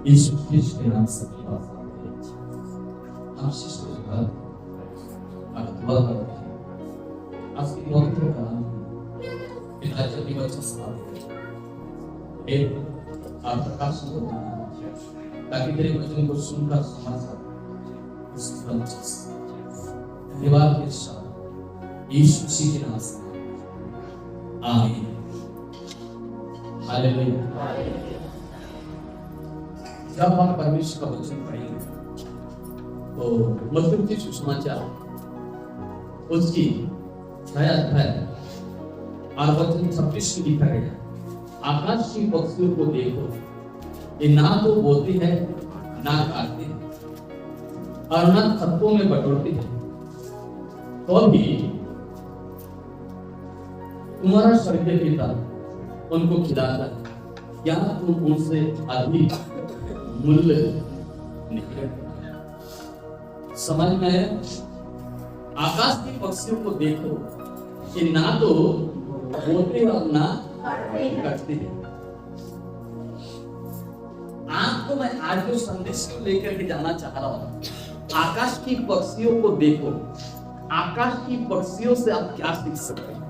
यीशु Christ के नाम से आप शिष्य और दुआ करते हैं। आपकी पवित्र कलाम पिताजी की वचन एक आप प्रकाश को ताकि तेरे वचन को सुनकर समझ सके। धन्यवाद के साथ यीशु मसीह के नाम से आमीन। हालेलुया। जब हम परमेश्वर का वचन पढ़ेंगे तो मत्ती के सुसमाचार उसकी 6 अध्याय और वचन 26 में लिखा गया, आकाश की पक्षियों को देखो, ये ना तो बोते हैं ना काटते हैं और ना खत्तों में बटोरते हैं, तो भी तुम्हारा स्वर्गीय पिता उनको खिलाता है। क्या तुम उनसे अधिक मूल्य नहीं रखते? समझ में है? आकाश की पक्षियों को देखो कि ना तो बोते और ना कटते हैं। आपको मैं आज जो संदेश को लेकर के जाना चाह रहा हूं, आकाश की पक्षियों को देखो। आकाश की पक्षियों से आप क्या सीख सकते हैं?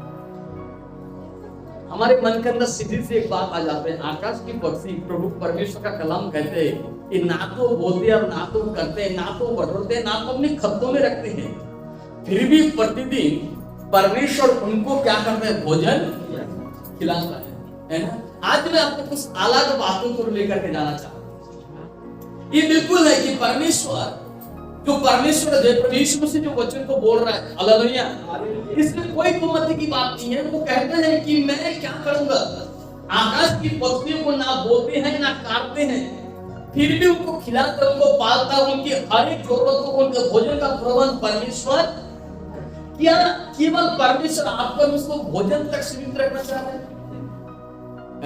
हमारे मन के अंदर सीधी से एक बात आ जाती है, आकाश की पक्षी प्रभु परमेश्वर का कलाम कहते हैं कि ना तो बोते और ना तो करते हैं, ना तो बटोरते हैं, ना तो अपने खत्तों में रखते हैं, फिर भी प्रतिदिन परमेश्वर उनको क्या करते हैं? भोजन खिलाता है ना? आज मैं आपको कुछ अलग बातों को लेकर के जाना चाहता हूं। ये बिल्कुल है कि परमेश्वर यीशु से जो वचन को बोल रहा है, हालेलुया, इसमें कोई कुमति की बात नहीं है। वो कहते हैं कि मैं क्या करूंगा? आकाश की पक्षियों को ना बोते हैं ना काटते हैं, फिर भी उनको खिलाता, उनको पालता, उनकी हर एक जरूरत को, उनके भोजन का प्रबंध परमेश्वर। क्या केवल परमेश्वर आपको उसको भोजन तक सीमित रखना चाहते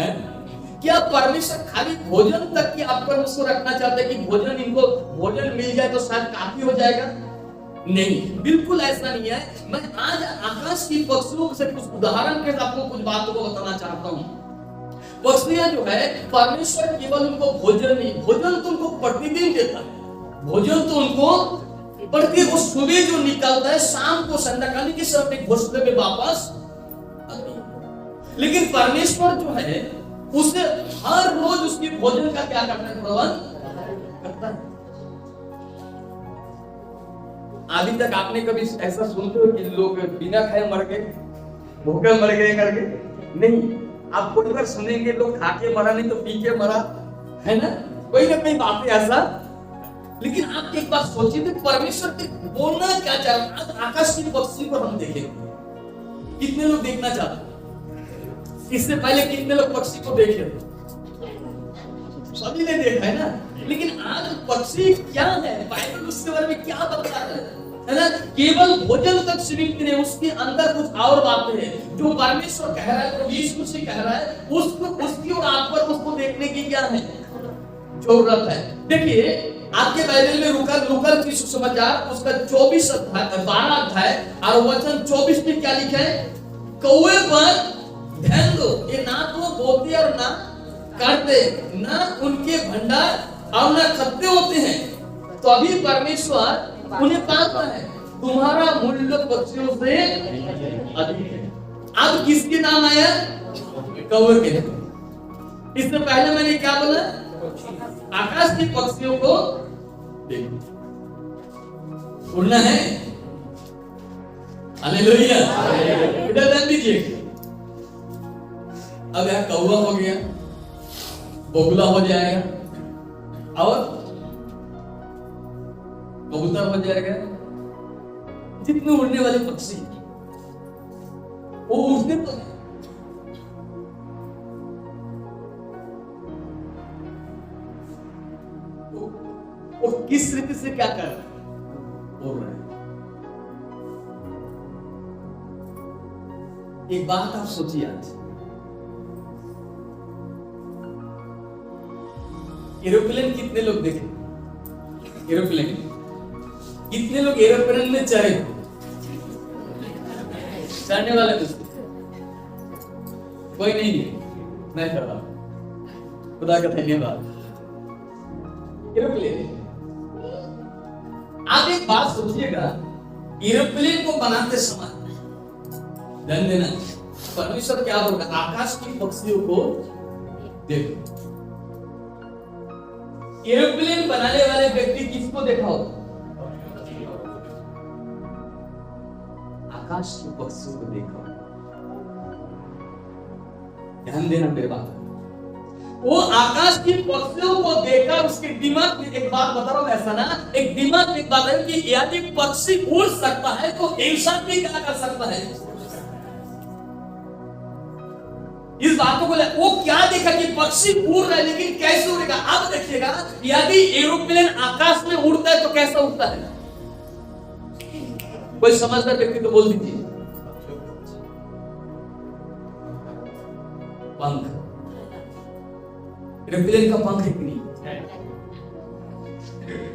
हैं? क्या परमेश्वर खाली भोजन तक की आप पर उसको रखना चाहते हैं कि इनको भोजन मिल जाए तो शायद काफी हो जाएगा? नहीं, बिल्कुल ऐसा नहीं है। मैं आज आकाश की पक्षियों से कुछ उदाहरण के साथ आपको कुछ बातों को बताना चाहता हूँ। पक्षियां जो है, परमेश्वर केवल उनको भोजन नहीं, भोजन तो उनको प्रतिदिन देता है। भोजन तो उनको प्रतिदिन, वो सुबह जो निकलता है, शाम को संध्याकाल के समय घोंसले में वापस आते हैं। लेकिन परमेश्वर जो है उसे हर रोज उसकी भोजन का क्या करता है? प्रबंध करता है। अभी तक आपने कभी ऐसा सुनते हो कि लोग बिना खाए मर गए, भूखे मर गए करके? नहीं, आप कोई बार सुनेंगे लोग खा के मरा, नहीं तो पी के मरा, है ना? कोई ना कोई बात है ऐसा। लेकिन आप एक बात सोचिए कि परमेश्वर के बोलना क्या चाह रहा है? आकाश की पक्षी को हम देखें, कितने लोग देखना चाहते हैं? इससे पहले कितने लोग पक्षी को देखे? सभी ने देखा है ना। लेकिन आज पक्षी क्या है, बाइबल उसके बारे में क्या बता रहा है ना? केवल भोजन तक सीमित नहीं, उसके अंदर कुछ और बातें हैं जो परमेश्वर कह रहा है, यीशु मसीह कह रहा है, उसकी और आप पर उसको देखने की क्या है? जरूरत है। देखिए आपके बाइबल में लूका की सुसमाचार उसका 24 अध्याय 12 अध्याय और वचन 24 में क्या लिखा है? कौवे पर ध्यान दो, ये ना तो बोते और ना काटते, ना उनके भंडार और ना खत्ते होते हैं, तो अभी परमेश्वर उन्हें पालता है। तुम्हारा मूल्य पक्षियों से अधिक है। अब किसके नाम आया? कौवे के। इससे पहले मैंने क्या बोला? आकाश की पक्षियों को देखो, उड़ना है। हालेलुया। इधर ध्यान दीजिए। अब यह कौवा हो गया, बगुला हो जाएगा और कबूतर हो जाएगा। जितने उड़ने वाले पक्षी वो उड़ते तो है, वो किस रीति से क्या कर रहा है? उड़ रहा है। एक बात आप सोचिए, आज एरोप्लेन कितने लोग देखे? एरोप्लेन कितने लोग एरोप्लेन में चढ़े? चढ़ने वाले कोई नहीं है, मैं चढ़ा। खुदा का धन्यवाद। एरोप्लेन। आप एक बात सोचिएगा, एरोप्लेन को बनाते समय ध्यान देना, परमेश्वर क्या बोल रहा है, आकाश की पक्षियों को देखो। एरोप्लेन बनाने वाले व्यक्ति किसको देखा होगा? आकाश की पक्षियों को देखा। ध्यान देना मेरे बात। वो आकाश की पक्षियों को देखकर उसके दिमाग में एक बात बता रहा हूं, ऐसा ना, एक दिमाग में एक बात है कि यदि पक्षी उड़ सकता है तो इंसान भी क्या कर सकता है। इस बात को बोला, वो क्या देखा कि पक्षी उड़ रहा है, लेकिन कैसे उड़ेगा? अब देखिएगा, यदि एरोप्लेन आकाश में उड़ता है तो कैसा उड़ता है? कोई समझदार व्यक्ति तो बोल दीजिए। पंख। एरोप्लेन का पंख है कि नहीं?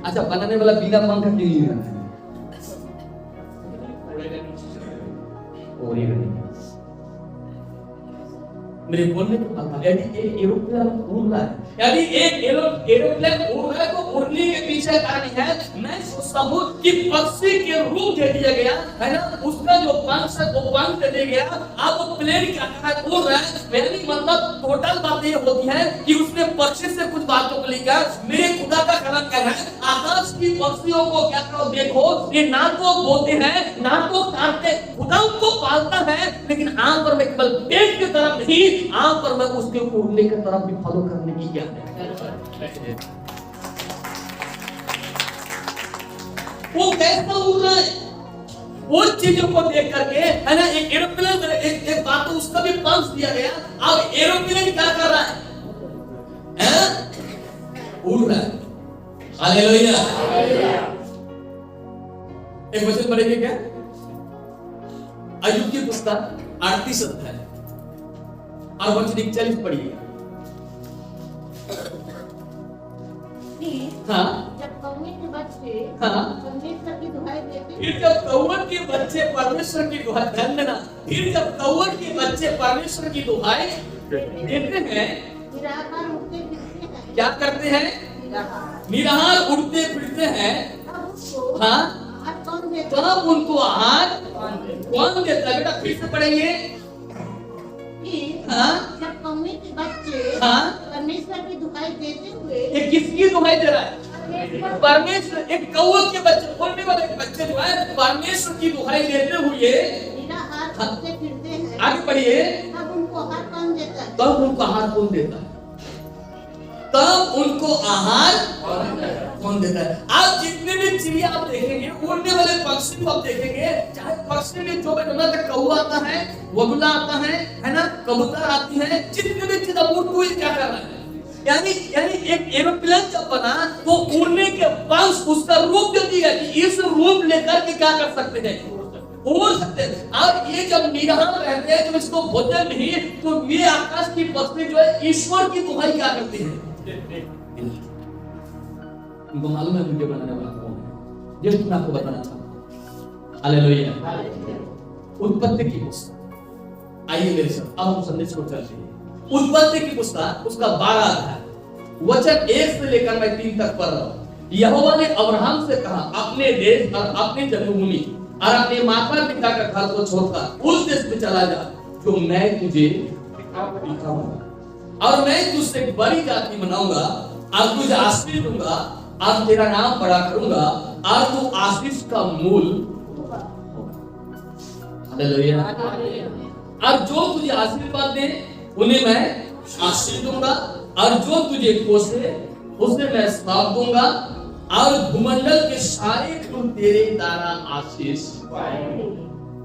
अच्छा, बनाने वाला बिना पंख के नहीं है, मेरे बोलने को पता। यदि एक एरोप्लेन उड़ रहा है, यदि एक एरोप्लेन उड़ रहा है तो उड़ने के पीछे कारण है, मैं सोचता हूँ कि पक्षी के रूप दे दिया गया है ना, उसका जो पंख है वो पंख दे दिया गया। अब वो प्लेन क्या उड़ रहा है, मेरे मतलब टोटल बात ये होती है कि उसने पक्षी से कुछ बातों को लेकर मेरे खुदा का कलम कह रहा है, आकाश की पक्षियों को क्या करो देखो, ये ना तो बोते हैं ना तो काटते, खुदा उनको पालता है, लेकिन आम पर मैं केवल पेट की तरफ नहीं, आम पर मैं उसके उड़ने की तरफ भी फॉलो करने की क्या है। वो कैसा उड़ रहा है, वो चीजों को देख करके है ना, एक एरोप्लेन एक बात तो उसका भी पंख दिया गया। अब एरोप्लेन क्या कर रहा है? उड़ रहा है। हालेलुया। एक वचन पढ़ेंगे क्या? अय्यूब की पुस्तक 38 अध्याय और वचन 41 पढ़िए। हाँ, जब कौवे के बच्चे परमेश्वर की दुहाई देते, फिर जब कौवन के बच्चे परमेश्वर की दुहाई, ध्यान देना, फिर जब कौवन के बच्चे परमेश्वर की दुहाई देते हैं, निराहार उड़ते फिरते हैं, क्या करते हैं? निराहार उड़ते फिरते हैं, तब उसको हाँ, आहार कौन देता है? तब उनको आहार कौन देता है? बेटा फिर से पढ़ेंगे। फिर हाँ, जब कौवे के बच्चे हाँ, परमेश्वर की दुहाई देते हुए, ये किसकी दुहाई दे रहा है? परमेश्वर। एक कौवा के बच्चे, बोलने वाले बच्चे जो है परमेश्वर की दुहाई देते हुए निराहार उड़ते फिरते हैं, आगे बढ़िए, तब उनको आहार कौन देता है? तब उनको आहार कौन देता है? तब उनको आहार कौन देता है? आप जितने भी चिड़िया आप देखेंगे, उड़ने वाले पक्षी को आप देखेंगे, चाहे पक्षी में जो कौवा आता है, बगुला आता है ना, कबूतर आती है, जितने भी चीज उनको क्या कर रहा है, यानी एक एरोप्लेन जब बना तो उड़ने के बाद उसका रूप दे दिया कि इस रूप लेकर के क्या कर सकते हैं, उड़ सकते हैं। और ये जब निराहार रहते हैं, जब इसको भोजन नहीं, तो ये आकाश की पक्षी जो है ईश्वर की दुहाई क्या करती है? तुमको मालूम है वीडियो बनाने वाला कौन है? जस्ट मैं आपको बताना चाहता हूं। हालेलुया। उत्पत्ति की पुस्तक, आइए मेरे साथ, अब हम संदेश को चलते हैं। उत्पत्ति की पुस्तक उसका 12 अध्याय वचन 1 से लेकर मैं 3 तक पढ़ रहा हूं। यहोवा ने अब्राहम से कहा, अपने देश और अपनी जन्मभूमि और अपने माता पिता का घर को छोड़कर उस देश में चला जा जो मैं तुझे दिखाऊंगा, और मैं तुझसे एक बड़ी जाति बनाऊंगा और तुझे आशीष दूंगा और तेरा नाम बड़ा करूंगा और तू आशीष का मूल होगा। हालेलुया। और जो तुझे आशीर्वाद दे उन्हें मैं आशीष दूंगा, और जो तुझे कोसे उसे मैं श्राप दूंगा, और भूमंडल के सारे कुल तेरे द्वारा आशीष पाएंगे।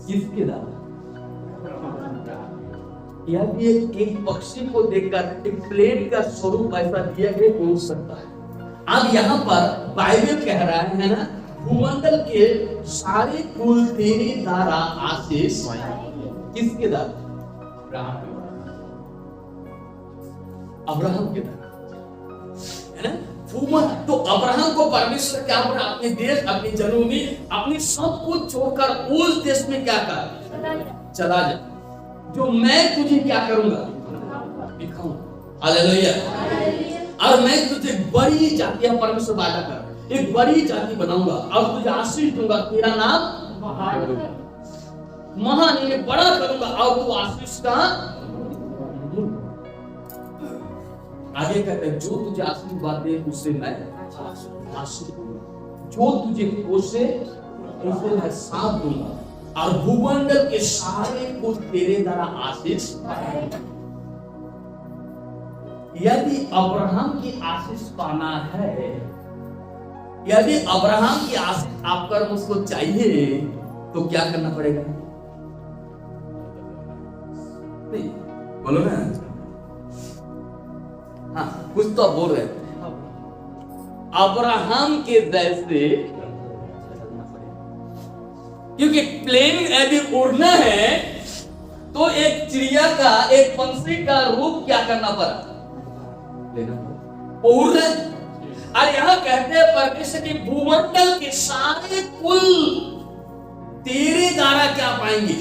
किसके द्वारा? यदि एक पक्षी को देखकर एक प्लेन का स्वरूप ऐसा दिया गया हो सकता है। अब यहाँ पर बाइबल कह रहा है ना, भूमंडल के सारे कुल तेरे द्वारा आशीष किसके द्वारा? अब्राहम के द्वारा, है ना। तो अब्राहम को परमेश्वर क्या बोला? अपने देश, अपनी जन्मभूमि, अपनी सब कुछ छोड़कर उस देश में क्या कर? चला जा जो मैं तुझे क्या करूंगा? दिखाऊंगा। हालेलुया। और मैं तुझे बड़ी जाति, परमेश्वर वादा कर, एक बड़ी जाति बनाऊंगा और तुझे आशीष दूंगा, तेरा नाम महान इन्हें बड़ा करूंगा और तू आशीष का। आगे कहते हैं जो तुझे आशीर्वाद दे उससे मैं आशीष दूंगा, जो तुझे कोसे उसे मैं साथ दूंगा और भूमंडल के सारे कुल तेरे द्वारा आशीष पाएंगे। यदि अब्राहम की आशीष पाना है, यदि अब्राहम की आशीष आपका मुझको चाहिए तो क्या करना पड़ेगा? नहीं बोलो ना, हाँ कुछ तो आप बोल रहे हैं। अब्राहम के जैसे, क्योंकि प्लेन यदि उड़ना है तो एक चिड़िया का, एक पंछी का रूप क्या करना पड़ा? उड़ रहे। और यहां कहते हैं परमेश्वर के भूमंडल के सारे कुल तेरे द्वारा क्या पाएंगे?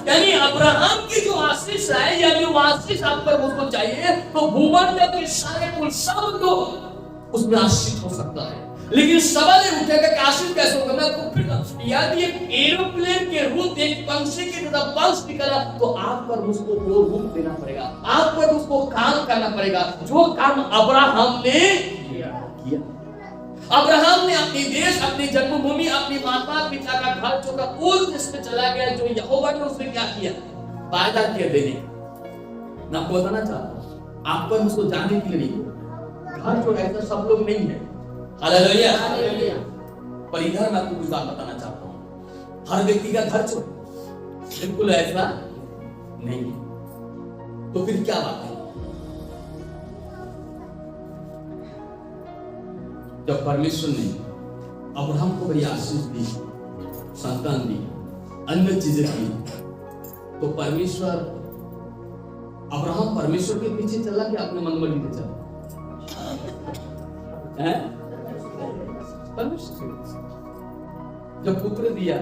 यानी अब्राहम की जो आशीष है, यानी वो आशीष आप पर मुझको चाहिए तो भूमंडल के सारे कुल सब लोग उसमें आशीष हो सकता है। लेकिन सवाल ये उठेगा कि आशीष कैसे होगा? मैं आपको फिर यदि एक एरोप्लेन के रूप, एक पंछी की तरह पंख निकला तो आप पर उसको वो रूप देना पड़ेगा, आप पर उसको काम करना पड़ेगा जो काम अब्राहम ने किया। अब्राहम ने अपनी देश, अपनी जन्मभूमि, अपनी माता पिता का घर छोड़कर उस देश में चला गया जो यहोवा ने उसने क्या किया? वादा किया देने। मैं आपको बताना चाहता हूँ, आप पर उसको जाने के लिए घर छोड़ ऐसा सब लोग नहीं है। हालेलुया। पर इधर मैं आपको कुछ बात बताना चाहता हूँ, हर व्यक्ति का घर छोड़ बिल्कुल ऐसा नहीं। तो फिर क्या बात है? जब परमेश्वर ने अब्राहम को बड़ी आशीष दी, संतान दी, अन्य चीजें दी, तो परमेश्वर, अब्राहम परमेश्वर के पीछे चला कि अपने मनमर्जी से चला? परमेश्वर जब पुत्र दिया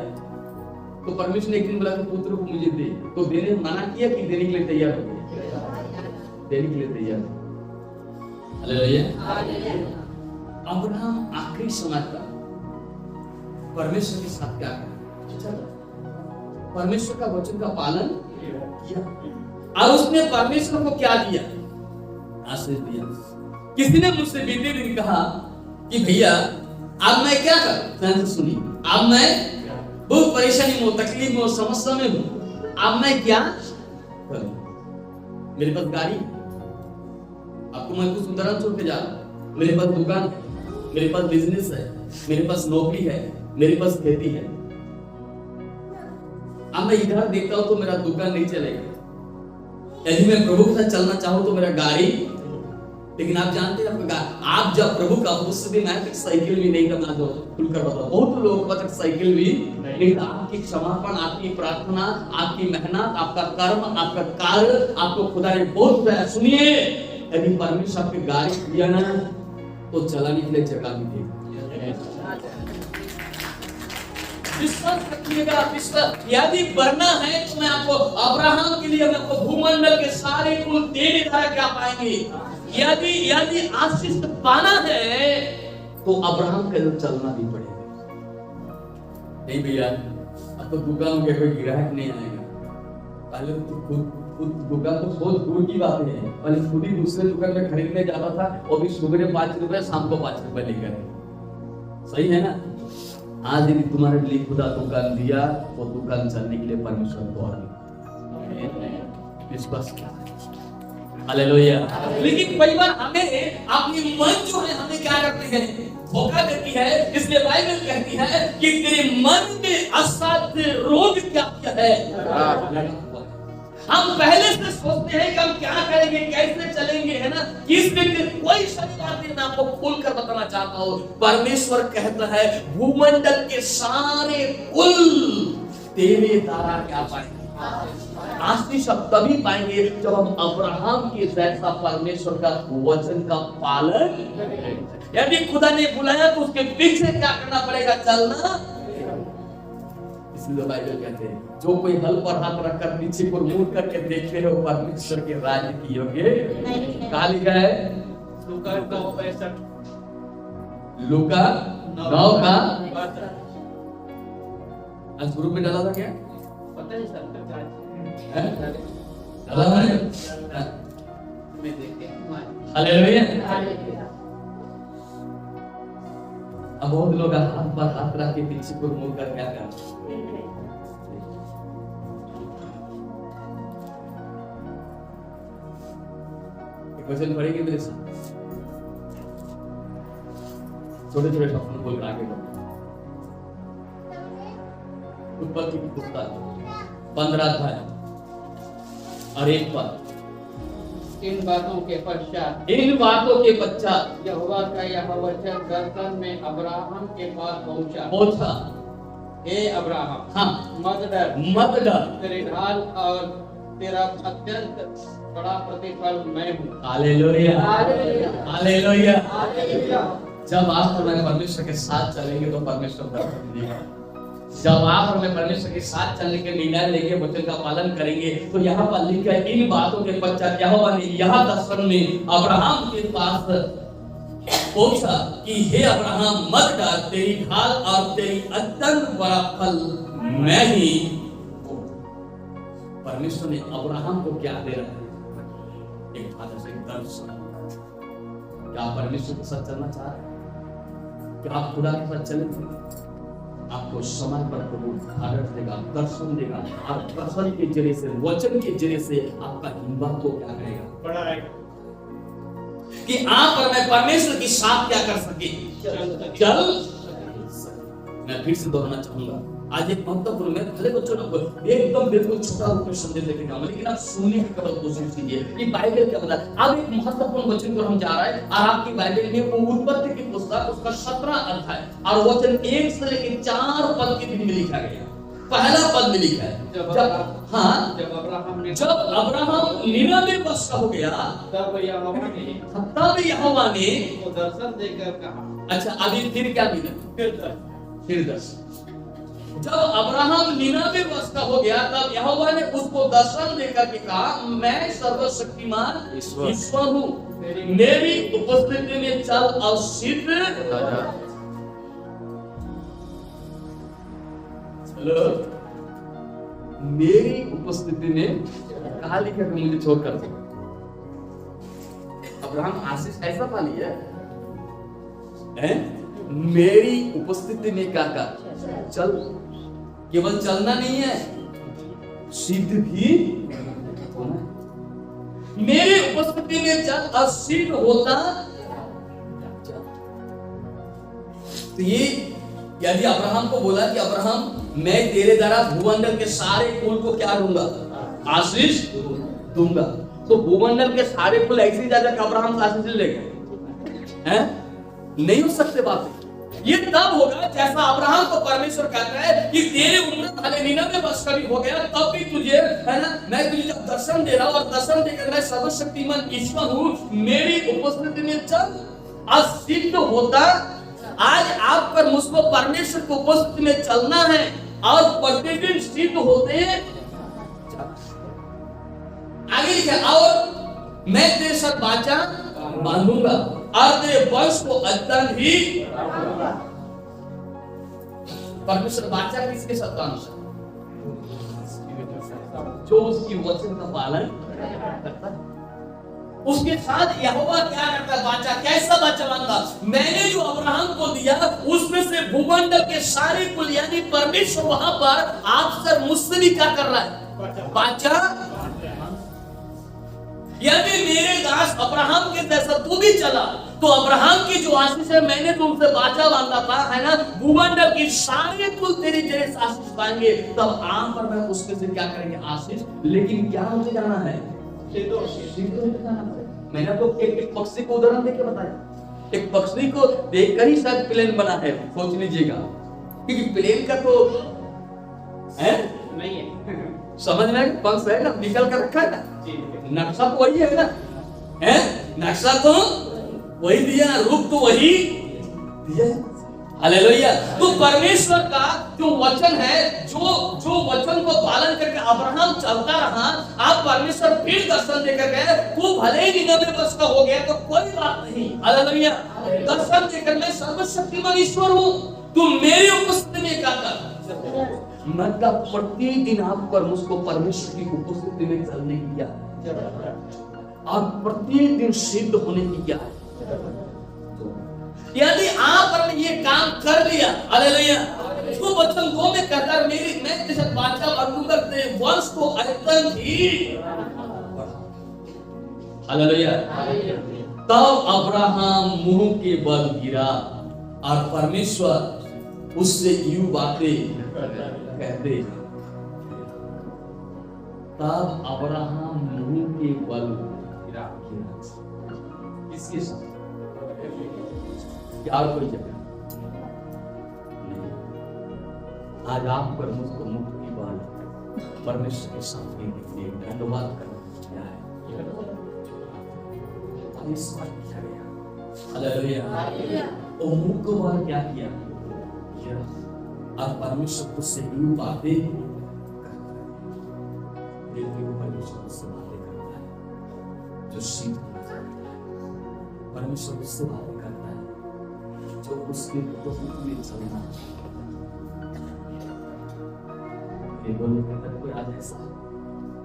तो परमेश्वर ने एक दिन बोला कि पुत्र को मुझे दे, तो देने मना किया कि देने के लिए तैयार हो गया? देने के लिए तैयार। हालेलुया। अब्राहम आखिरी समय तक परमेश्वर के साथ क्या किया? परमेश्वर का वचन का पालन किया और उसने परमेश्वर को क्या दिया? आशीष दिया। किसी ने मुझसे बीते दिन कहा कि भैया अब मैं क्या करूं? सुनिए, अब मैं बहुत परेशानी में हूं, तकलीफ में हूं, समस्या में हूं, अब मैं क्या करूं? मेरे पास गाड़ी, आपको मैं कुछ उदाहरण छोड़ के जा रहा हूं, मेरे पास दुकान है, मेरे पास बिजनेस है, मेरे पास नौकरी है, मेरे पास खेती है। अब मैं इधर देखता हूं तो मेरा दुकान नहीं चलेगा। यदि मैं प्रभु के साथ चलना चाहूं तो मेरा गाड़ी, लेकिन आप जानते हैं आप जब प्रभु का उस दिन आए तो साइकिल भी नहीं करना, जो खुलकर बताओ, बहुत लोगों को साइकिल भी नहीं। आपकी समर्पण, आपकी प्रार्थना, आपकी मेहनत, आपका कर्म, आपका कार्य आपको खुदा ने बहुत दिया। सुनिए, यदि परमेश्वर आपकी गाड़ी दिया ना तो चलाने के लिए जगह भी देगा। विश्वास रखिएगा, विश्वास। यदि बढ़ना है तो मैं आपको अब्राहम के लिए, मैं आपको भूमंडल के सारे कुल तेरे द्वारा क्या पाएंगे? यदि आशीष पाना है तो अब्राहम के लिए चलना भी पड़ेगा। नहीं भैया, अब तो दुकान के कोई ग्राहक नहीं आएगा। पहले तो खुद दुकान तो बहुत दूर की बात है, पहले खुद ही दूसरे दुकान में खरीदने जाता था, और भी सुबह 5 रुपए, शाम को 5 रुपए लेकर। सही है ना? आज यदि तुम्हारे लिए खुदा दुकान दिया वो दुकान चलने के लिए परमेश्वर को विश्वास किया। हालेलुया। लेकिन कई बार हमें अपनी मन जो है, हमें क्या करती है? धोखा देती है। इसलिए बाइबल कहती है कि तेरे मन में असाध्य रोग क्या है? हम पहले से सोचते हैं कि हम क्या करेंगे, कैसे चलेंगे, है ना? इस दिन कोई शनिवार दिन मैं आपको खोलकर बताना चाहता हूँ, परमेश्वर कहता है भूमंडल के सारे कुल तेरे द्वारा क्या पाएंगे? आशीष अब तभी पाएंगे जब हम अब्राहम के जैसा परमेश्वर का वचन का पालन। यदि खुदा ने बुलाया तो उसके पीछे क्या करना पड़ेगा? चलना। इसलिए बाइबल कहते हैं जो कोई हल पर हाथ रखकर नीचे को मुड़ करके देखते हो परमेश्वर के राज्य की योग्य। कहा लिखा है? लूका 9:65 लूका 9 का 62 आज ग्रुप में डाला था क्या? पता नहीं सर का हैं? डाला था नहीं? मैं देखते हैं हालेलुया। हालेलुया। अब बहुत लोग हाथ पर हाथ रख के पीछे को मुड़ कर क्या कर वचन पढ़ेंगे मेरे साथ। छोटे छोटे शब्द बोल कर आगे बढ़ो। उत्पत्ति की पुस्तक 15 अध्याय और 1 पद। इन बातों के पश्चात यहोवा का यह वचन दर्शन में अब्राहम के पास पहुंचा। हे अब्राहम, हाँ, मत डर, तेरे ढाल और तेरा अत्यंत बड़ा प्रतिफल मैं हूँ। Hallelujah, hallelujah. हालेलुया। हालेलुया। जब आप और मैं परमेश्वर के साथ चलेंगे तो परमेश्वर दर्शन देगा। जब आप और मैं परमेश्वर के साथ चलने के निर्णय लेंगे, वचन का पालन करेंगे, तो यहाँ पर लिखा है इन बातों के पश्चात यहोवा ने यह दर्शन में अब्राहम के पास पूछा कि हे अब्राहम, मत डर, तेरी ढाल और तेरी अत्यंत बड़ा फल मैं ही हूँ। परमेश्वर ने अब्राहम को क्या दे रहा है? एक आदर्शिक दर्शन। क्या आप परमेश्वर के साथ चलना चाह रहे हैं? क्या आप खुदा के साथ चलेंगे? आपको समय पर प्रभु आदर्श देगा, दर्शन देगा, और दर्शन के जरिए से, वचन के जरिए से आपका हिम्मत को क्या करेगा? बढ़ाएगा कि आप और मैं परमेश्वर के साथ क्या कर सके? चल। मैं फिर से दोहराना चाहूंगा, आज एक महत्वपूर्ण, मैं भले बच्चों को एकदम बिल्कुल छोटा रूप में संदेश लेके जाऊंगा, लेकिन आप सुनने की कदर कोशिश कीजिए कि बाइबल क्या बता। अब एक महत्वपूर्ण वचन पर हम जा रहे हैं, और आपकी बाइबल में वो उत्पत्ति की पुस्तक उसका 17 अध्याय और वचन 1 से लेकर 4 पद के दिन में लिखा गया। पहला पद में लिखा है, जब अब्राहम 99 वर्ष का हो गया, तब यहोवा ने उसको दर्शन देकर कहा। अच्छा, अभी फिर क्या मिला? फिर दर्शन। जब अब्राहम 99 वर्ष का हो गया, तब यहोवा ने उसको दर्शन देकर के कहा, मैं सर्वशक्तिमान ईश्वर हूँ, मेरी उपस्थिति में चल और सिद्ध चलो। मेरी उपस्थिति में कहा लिखा कि मुझे छोड़कर अब्राहम आशीष ऐसा पा लिया है? मेरी उपस्थिति में क्या कर चल। केवल चलना नहीं है, सिद्ध भी होना। मेरी उपस्थिति में चल और सिद्ध होता चल। तो ये यदि अब्राहम को बोला कि अब्राहम, मैं तेरे द्वारा भूमंडल के सारे कुल को क्या दूंगा? आशीष दूंगा। तो भूमंडल के सारे कुल ऐसे ही जाकर अब्राहम से आशीष लेंगे? हैं? नहीं हो सकते बातें। ये तब होगा जैसा अब्राहम को परमेश्वर कहता है कि तेरे उम्र 99 वर्ष का भी हो गया, तब भी तुझे, है ना, मैं तुझे जब दर्शन दे रहा हूं और दर्शन देकर मैं सर्वशक्तिमान ईश्वर हूं, मेरी उपस्थिति में चल और सिद्ध होता। आज आप पर मुझको परमेश्वर की उपस्थिति में चलना है और प्रतिदिन सिद्ध होते हैं। आगे लिखा, और मैं तेरे साथ वाचा बांधूंगा और तेरे वंश को अत्यंत ही। परमेश्वर वाचा किसके साथ बांधता? जो उसकी वचन का पालन करता है। उसके साथ यहोवा क्या करता है? वाचा। कैसा वाचा बांधा? मैंने जो अब्राहम को दिया उसमें से भूमंडल के सारे कुल, यानी परमेश्वर वहां पर आपसे मुझसे भी क्या कर रहा है? वाचा। यदि मेरे दास अब्राहम के जैसा तू भी चला, तो अब्राहम की जो आशीष है, मैंने तुमसे वाचा बांधा था, है ना, भूमंडल की सारे कुल तेरी जरिए से आशीष पाएंगे। तब आम पर मैं उसके से क्या करेंगे? आशीष। लेकिन क्या मुझे जाना है? मैंने आपको एक पक्षी को उदाहरण देके बताया। एक पक्षी को देखकर ही शायद प्लेन बना है, सोच लीजिएगा, क्योंकि प्लेन का तो है नहीं है, समझ में पंख है ना, निकल कर रखा है ना, नक्शा तो वही है ना, है नक्शा तो वही दिया, रूप तो वही दिया। हालेलुया। तो परमेश्वर का जो वचन है, जो वचन को पालन करके अब्राहम चलता रहा, आप परमेश्वर फिर दर्शन देकर गए, वो भले ही 99 वर्ष का हो गया तो कोई बात नहीं। हालेलुया। दर्शन देकर मैं सर्वशक्तिमान ईश्वर हूँ, तुम मेरी उपस्थिति में क्या कर, मतलब प्रतिदिन आप पर मुझको परमेश्वर की उपस्थिति में चलने की क्या है, आप प्रतिदिन सिद्ध होने की क्या है। यदि आपने ये काम कर लिया, हालेलुया, तो वचन को मैं कहता मैं जैसे बादशाह बनूंगा वंश को अत्यंत ही, हालेलुया। तब अब्राहम मुंह के बल गिरा और परमेश्वर उससे यूं बातें कहते। तब अब्राहम मुंह के बल गिरा। किसके साथ? और कोई जगह नहीं। आज आप पर मुझको मुक्त की बात परमेश्वर के साथ देने के लिए धन्यवाद करना है। हालेलुया। और मुक्त को बार क्या किया, और परमेश्वर उससे यूं बातें परमेश्वर उससे बातें करता है जो सीध होना चाहता है। परमेश्वर उससे बातें करता है जो उसके में चलना। ये बोलने के तक कोई आज ऐसा,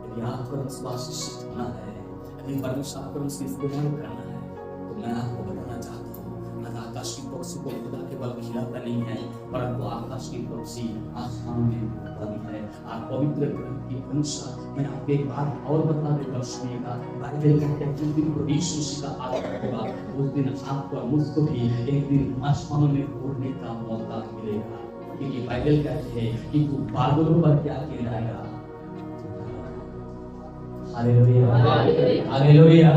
यदि आपको विश्वास होना है, यदि परमेश्वर आपको उसकी इस्तेमाल करना है, तो मैं आपको बताना चाहता हूँ, आकाश की पक्षी को खुदा केवल खिलाता नहीं है, परंतु आकाश की पक्षी आसमान में उड़ती है। और पवित्र ग्रंथ के अनुसार मैं आपको एक बात और बता देता हूँ, सुनिएगा। बाइबल कहता है जिस दिन प्रभु यीशु मसीह का आगमन होगा, उस दिन आपको और मुझको भी एक दिन आसमानों में उड़ने का मौका मिलेगा। क्योंकि बाइबल कहते हैं कि तू बादलों पर क्या कहलाएगा। Hallelujah, hallelujah.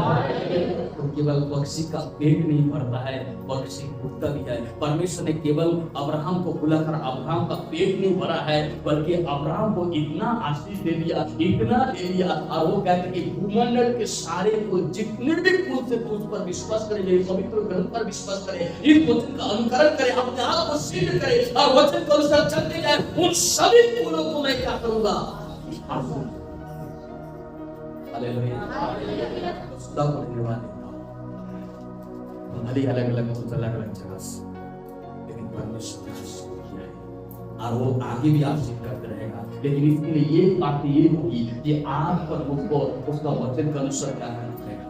तो केवल पक्षी का पेट नहीं भरता है, पक्षी उड़ता भी है। परमेश्वर ने केवल अब्राहम को बुलाकर अब्राहम का पेट नहीं भरा है, बल्कि अब्राहम को इतना आशीष दे दिया, इतना दे दिया। और वो कहते कि भूमंडल के सारे को जितने भी कुल से तुझ पर विश्वास करे, पवित्र ग्रंथ पर विश्वास करे, इस वचन का अनुकरण करे, अपने आप को सिद्ध करे और वचन के अनुसार चलते जाए, उन सभी फूलों को मैं क्या करूंगा। हालेलुया। खुदा को धन्यवाद देता हूं। भले अलग अलग जगह से, लेकिन परमेश्वर ने आशीष किया है और वो आगे भी आशीष करते रहेगा। लेकिन इसके लिए ये बात ये होगी कि आप पर मुझको उसका वचन के अनुसार क्या करना पड़ेगा।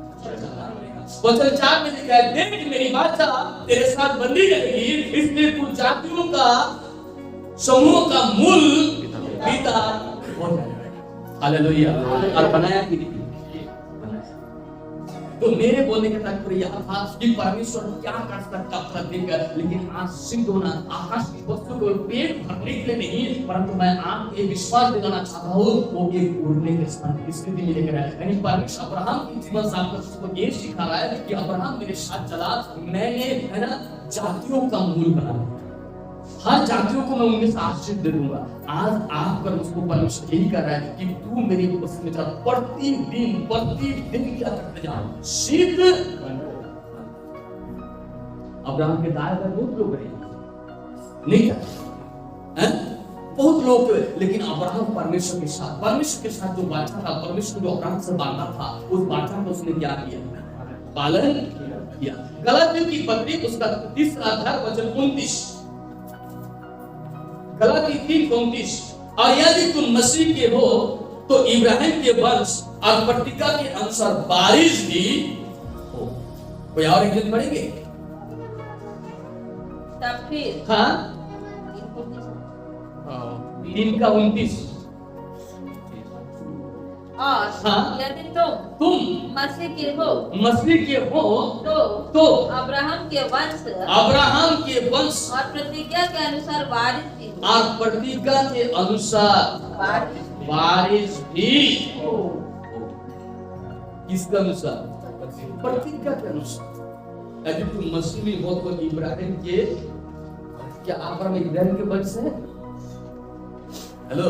वचन 4 में लिखा है, देख मेरी बादशाह तेरे साथ बंदी रहेगी, इसलिए तू जातियों का समूह का मूल पिता हो जाएगा। हालेलुया। और बनाया कि नहीं? तो मेरे बोलने का तात्पर्य यह था कि परमेश्वर क्या कर सकता था देकर, लेकिन आज सिद्ध होना आकाश की वस्तु को पेट भरने के लिए नहीं, परंतु मैं आपको ये विश्वास दिलाना चाहता हूँ, वो एक उड़ने के स्थान की स्थिति में लेकर आया। यानी परमेश्वर अब्राहम की जीवन से आपको ये सिखा रहा है कि अब्राहम मेरे साथ चला, मैंने है ना जातियों का मूल बनाया, हर जातियों को मैं उनमें से आशीष दे दूंगा। आज आप पर उसको परमेश्वर यही कर रहा है कि तू मेरी उपस्थिति में चल, प्रतिदिन क्या करते जाओ, सिद्ध। अब्राहम के दाएं बाएं बहुत लोग रहे, नहीं क्या, बहुत लोग, लेकिन अब्राहम परमेश्वर के साथ जो बाचा था, परमेश्वर जो अब्राहम से बांधा था, उस बाचा को उसने क्या किया, पालन किया। गलातियों की पत्री उसका 3 अध्याय वचन 29, गलाती 3:29, और यदि तुम मसीह के हो तो इब्राहिम के वंश और पट्टिका के अनुसार बारिश भी हो। कोई और एक दिन पढ़ेंगे? तब फिर हाँ 3:29, और हाँ? यदि तुम मसीह के हो तो अब्राहम के वंश और प्रतिज्ञा के अनुसार बारिश भी हो। और प्रतिज्ञा के अनुसार बारिश भी हो। किसके अनुसार? प्रतिज्ञा के अनुसार। यदि तुम मसीह में हो तो इब्राहिम के, क्या अब्राहम इब्राहिम के वंश है? हेलो,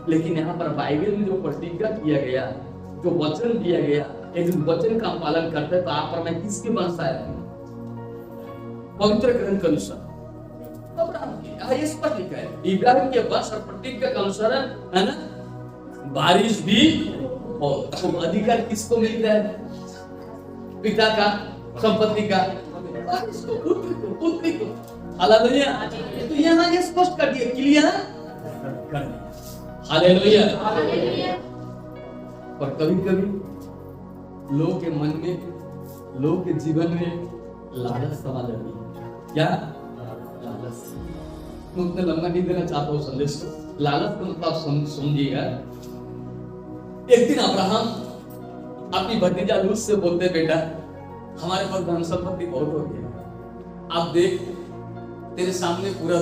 लेकिन यहाँ पर बाइबल में जो प्रतिज्ञा किया गया, जो वचन दिया गया, एक वचन का पालन करते हैं, तो आप पर मैं किसके वंश आया? पवित्र ग्रंथ के अनुसार, अब्राहम की, यहाँ ये स्पष्ट लिखा है इब्राहिम के वंश और प्रतिज्ञा के अनुसार, है ना, बारिश भी और तो अधिकार किसको मिलता है? पिता का, संपत्ति का, बारिश को, पुत्री को। हालेलुया। तो यहाँ ये स्पष्ट कर दिया, क्लियर कर दिया। हालेलुया। पर कभी-कभी लोग के मन में, लोग के जीवन में लालच समा जाती है। क्या लालच? मैं उतना लंबा नहीं देना चाहता हूँ संदेश को। लालच का मतलब समझिएगा। एक दिन अब्राहम अपनी भतीजा लूत से बोलते, बेटा हमारे पास धन संपत्ति बहुत हो गया, आप देख तेरे सामने पूरा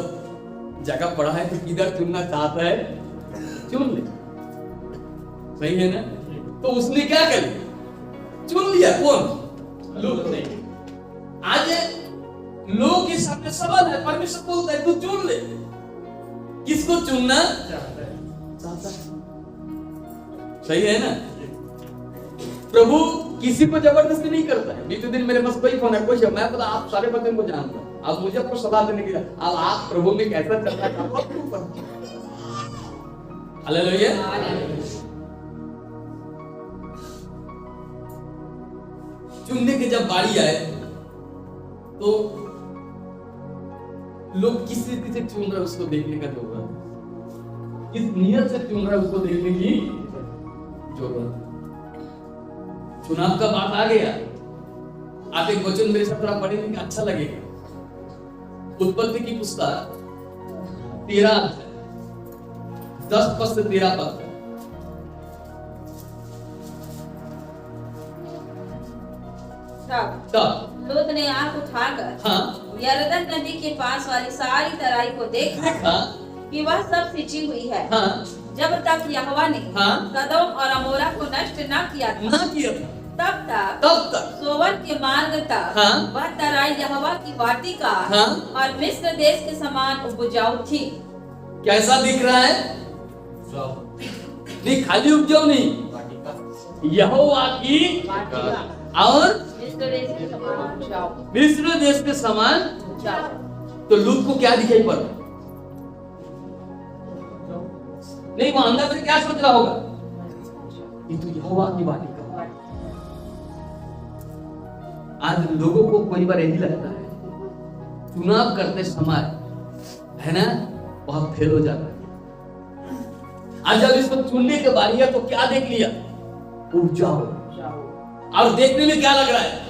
जगह पड़ा है, तो किधर चुनना चाहता है चुन ले। सही है ना? तो उसने क्या कर लिया? चुन लिया। कौन? लूत ने। आज लोगों के सामने सवाल है, परमेश्वर बोलता है तू चुन ले। किसको चुनना चाहता है? सही है ना? प्रभु किसी को जबरदस्ती नहीं करता है। बीते दिन मेरे पास कोई फोन है, कोई मैं पता आप सारे बच्चों को जानता हूं, आप मुझे आपको सलाह देने के लिए, अब आप प्रभु में कैसा चलना चाहते हो? हालेलुया। चुनने की जब बारी आए तो लोग किस रीति से चुन रहे उसको देखने का जरूरत है, किस नियत से चुन रहे उसको देखने की जरूरत। चुनाव का बात आ गया। आप एक वचन मेरे साथ थोड़ा पढ़ेंगे, अच्छा लगेगा। उत्पत्ति की पुस्तक 13 अध्याय 10 पद से 13 पद। तब लूत ने आंख उठाकर यरदन नदी के पास वाली सारी तराई को देखा कि वह सब सिंची हुई है। जब तक यहोवा ने सदोम और अमोरा को नष्ट न किया था, तब तक सोवर के मार्ग तक वह तराई यहोवा की वाटिका और मिस्र देश के समान उपजाऊ थी। कैसा दिख रहा है? नहीं, खाली उपजाऊ नहीं, यहोवा की और मिस्र देश के समान उपजाऊ। मिस्र देश के समान। तो लूत को क्या दिखाई पड़ा? नहीं, वो अंदर से क्या सोच रहा होगा? ये तो यहोवा की वाटिका। आज लोगों को कई बार यही लगता है, चुनाव करते समय, है ना, वह फेल हो जाता है। आज जब इसको चुनने के बारी है तो क्या देख लिया? उपजाऊ। और देखने में क्या लग रहा है?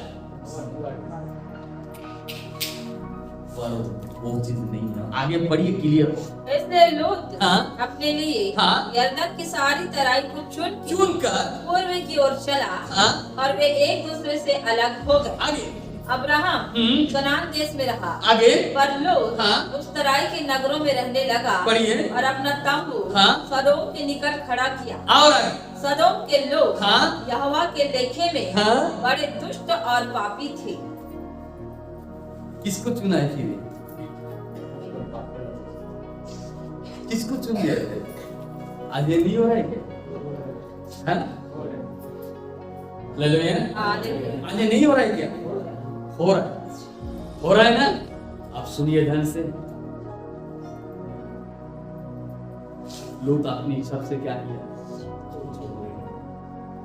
वो चीज नहीं है। आगे बढ़िए, क्लियर हो। इसलिए लूत अपने लिए यरदन की सारी तराई को चुनकर पूर्व की ओर चला और वे एक दूसरे से अलग हो गए। आगे अब्राहम कनान देश में रहा। आगे पर लूत उस तराई के नगरों में रहने लगा और अपना तंबू सदोम के निकट खड़ा किया। और सदोम के लोग यहोवा के लेखे में बड़े दुष्ट और पापी थे। किसको चुना है फिर? किसको चुन लिया? आज ये नहीं हो रहा है क्या? ले लो ये ना, आज ये नहीं हो रहा है क्या? हो रहा है, हो रहा है ना? आप सुनिए ध्यान से। लूत अपनी इच्छा से क्या किया,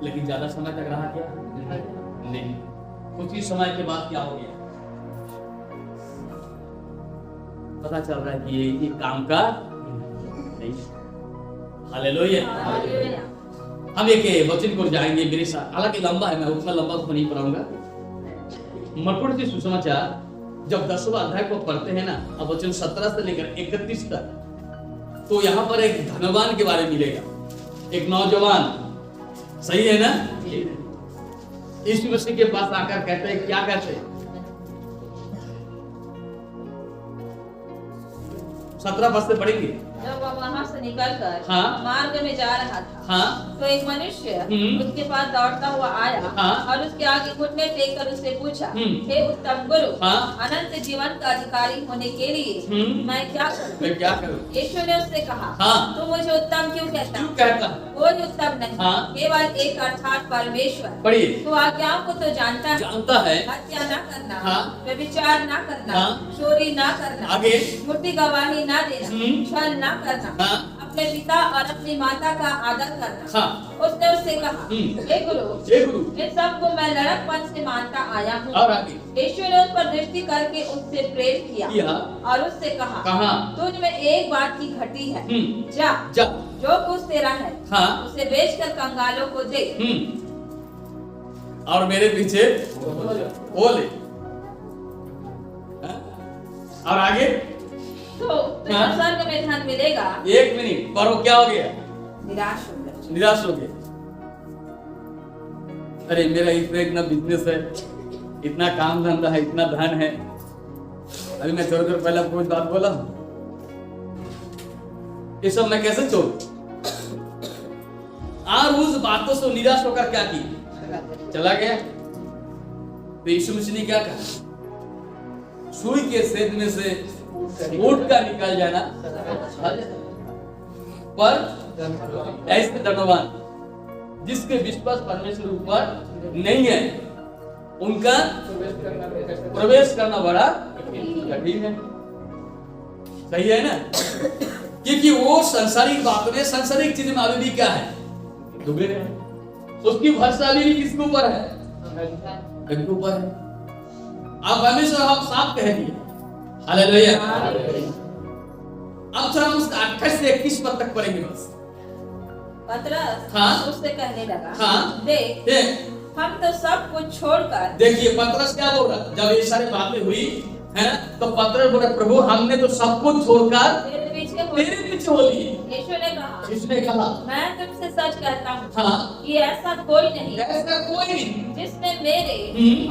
लेकिन ज्यादा समय तक रहा क्या? नहीं। कुछ ही समय के बाद क्या हो गया? पता चल रहा है कि ये काम का नहीं। हालेलुया। हम एक वचन को जाएंगे मेरे साथ, हालांकि लंबा है, मैं उतना लंबा तो नहीं पढ़ाऊंगा। मरकुस के सुसमाचार जब 10वां अध्याय को पढ़ते हैं ना, अब वचन 17 से लेकर 31 तक, तो यहाँ पर एक धनवान के बारे में मिलेगा, एक नौजवान। सही है ना? यीशु मसीह के पास आकर कहते हैं, क्या कहते हैं? 17 पद से पढ़ेंगे। जब वह वहाँ से निकलकर हाँ। मार्ग में जा रहा था, हाँ तो एक मनुष्य हम्म। उसके पास दौड़ता हुआ आया हाँ। और उसके आगे घुटने टेक कर उससे पूछा, हम्म। हे उत्तम गुरु, हाँ। अनंत जीवन का अधिकारी होने के लिए हम्म। मैं क्या करूं? मैं क्या करूं? यीशु ने उससे कहा, हाँ। तू मुझे उत्तम क्यों कहता क्यों है? कहता? कोई उत्तम नहीं, हाँ। केवल एक अर्थात परमेश्वर। पढ़िए। तू आज्ञाओं को तो जानता है, जानता है। हत्या न करना, हाँ। व्यभिचार न करना, हाँ। चोरी न करना, आगे। झूठी गवाही न देना, हम्म। छल न करना, हाँ। अपने पिता और अपनी माता का आदर करना। हाँ। उसने उससे कहा, हे गुरु, हे गुरु, इन सबको मैं लड़कपन से मानता आया हूँ। और आगे यीशु ने उस पर दृष्टि करके उससे प्रेम किया और उससे कहा, कहा तुझ में एक बात की घटी है, जा जा जो कुछ तेरा है हाँ। उसे बेचकर कंगालों को दे और मेरे पीछे बोले। हाँ? और आगे तो तुझे हाँ। स्वर्ग में धन मिलेगा। एक मिनट पर वो क्या हो गया? निराश हो गया। निराश हो गया। अरे मेरा इतना बिजनेस है, इतना काम धंधा है, इतना धन है, अभी मैं थोड़ी देर पहले आपको कुछ बात बोला, ये सब मैं कैसे छोड़ू? और उस बातों से निराश होकर क्या की? चला गया। तो यीशु मसीह ने क्या कहा? सुई के छेद में से ऊँट का निकल जाना, पर ऐसे धनवान जिसके विश्वास परमेश्वर ऊपर नहीं है, उनका प्रवेश करना बड़ा कठिन है। सही है ना? क्योंकि वो सांसारिक बातों में, सांसारिक चीज में अभी भी क्या है? डूबे हैं। उसकी भरोसा भी किसके ऊपर है? के ऊपर है। अब परमेश्वर हम साफ कह दिए। हालेलुया। अब थोड़ा हम उसका 28 से 21 पद तक पढ़ेंगे बस। पतरस हाँ। उससे कहने लगा, हाँ। देख हम तो सब कुछ छोड़कर। देखिए पतरस क्या बोल रहा? जब ये सारी बातें हुई है ना, तो पतरस बोला, प्रभु हमने तो सब कुछ छोड़कर तेरे पीछे हो लिए। यीशु ने कहा, इसने कहा, मैं तुमसे सच कहता हूँ हाँ। कि ऐसा कोई नहीं, ऐसा कोई नहीं जिसने मेरे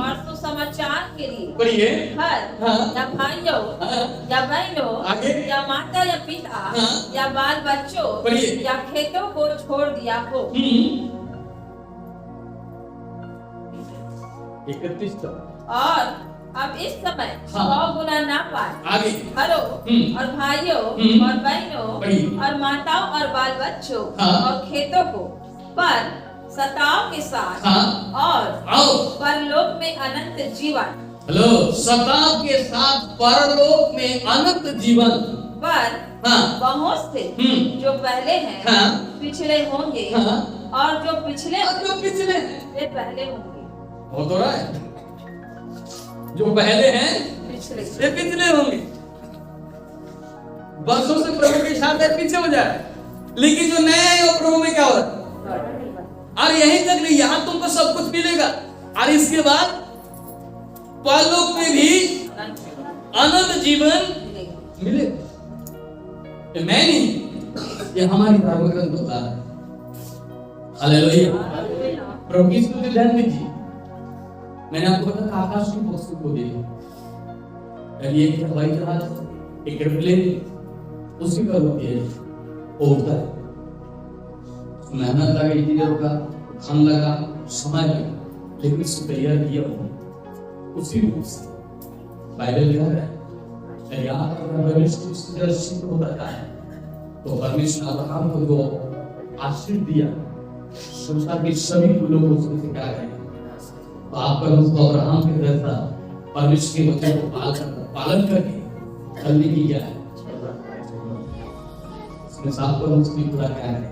और सुसमाचार के लिए पढ़िए घर हाँ। या भाइयों हाँ। या बहनों आगे। या माता या पिता हाँ। या बाल बच्चों पढ़िए। या खेतों को छोड़ दिया हो। 31 और अब इस समय हाँ। 100 गुना ना पाए आगे घरों और भाइयों और बहनों और माताओं और बाल बच्चों हाँ। और खेतों को, पर सताव के साथ हाँ। और आओ परलोक में अनंत जीवन। हेलो, सताव के साथ परलोक में अनंत जीवन। पर हाँ। बहुत से जो पहले हैं हाँ। पिछले होंगे हाँ। और जो पिछले हैं वे पहले होंगे। हो तो रहा है, जो पहले हैं पिछले वे पिछले होंगे। बरसों से प्रभु के साथ पीछे हो जाए, लेकिन जो नए हैं वो प्रभु में क्या हो रहा है? और यहीं तक नहीं, यहाँ तुमको सब कुछ मिलेगा और इसके बाद परलोक में भी अनंत जीवन मिलेगा। ये मैं नहीं, ये हमारी धर्म ग्रंथ होता है। हालेलुया। प्रभु यीशु को ध्यान दीजिए। मैंने आपको बताया आकाश की वस्तु को देखा, एक हवाई जहाज, एक एयरप्लेन, उसी का रूप है, वो होता है। मेहनत लगा, इंजीनियरों का खान लगा, समय लगा, लेकिन उसको तैयार किया उसी रूप से। बाइबल कह रहा है, यहाँ पर परमेश्वर उसकी दृष्टि को बताता है, तो परमेश्वर अब्राहम को जो आशीर्वाद दिया, संसार के सभी लोगों को उसने सिखाया है। तो आप पर उसको अब्राहम के जैसा परमेश्वर के वचन को पालन करके चलने की क्या है? इसमें साफ पर उसकी पूरा क्या है?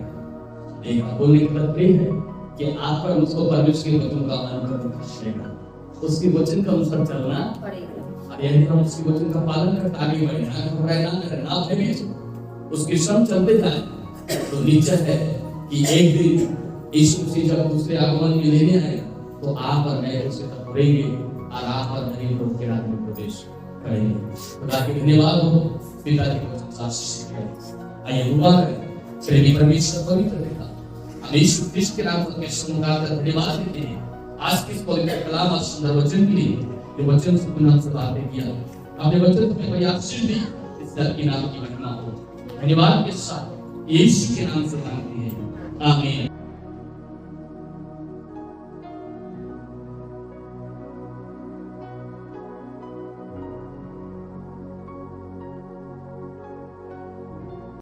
एक बोलने का तात्पर्य है कि आप पर उसको परमेश्वर के वचन का पालन करना पड़ेगा, उसके वचन का अनुसार चलना पड़ेगा। और यदि हम उसके वचन का पालन करते आगे बढ़े, ना करें, ना भयभीत, उसके संग चलते जाए, तो निश्चय है कि एक दिन यीशु मसीह जब दूसरे आगमन में लेने आए, तो आप और मैं उससे टकराएंगे और आप और मैं लोग के राज्य में प्रवेश करेंगे। खुदा के धन्यवाद हो, पिता जी को आशीष करें। आइए दुआ करें। श्री परमेश्वर पवित्र पिता, हम यीशु क्रिस्त के नाम में समुदाय का धन्यवाद देते हैं आज के इस पवित्र कलाम और सुंदर वचन के लिए। ये वचन से तुमने हमसे बातें किया, अपने वचन से कोई आशीष दी, इस दर के नाम की महिमा हो। धन्यवाद के साथ यीशु के नाम से मांगते हैं, आमीन।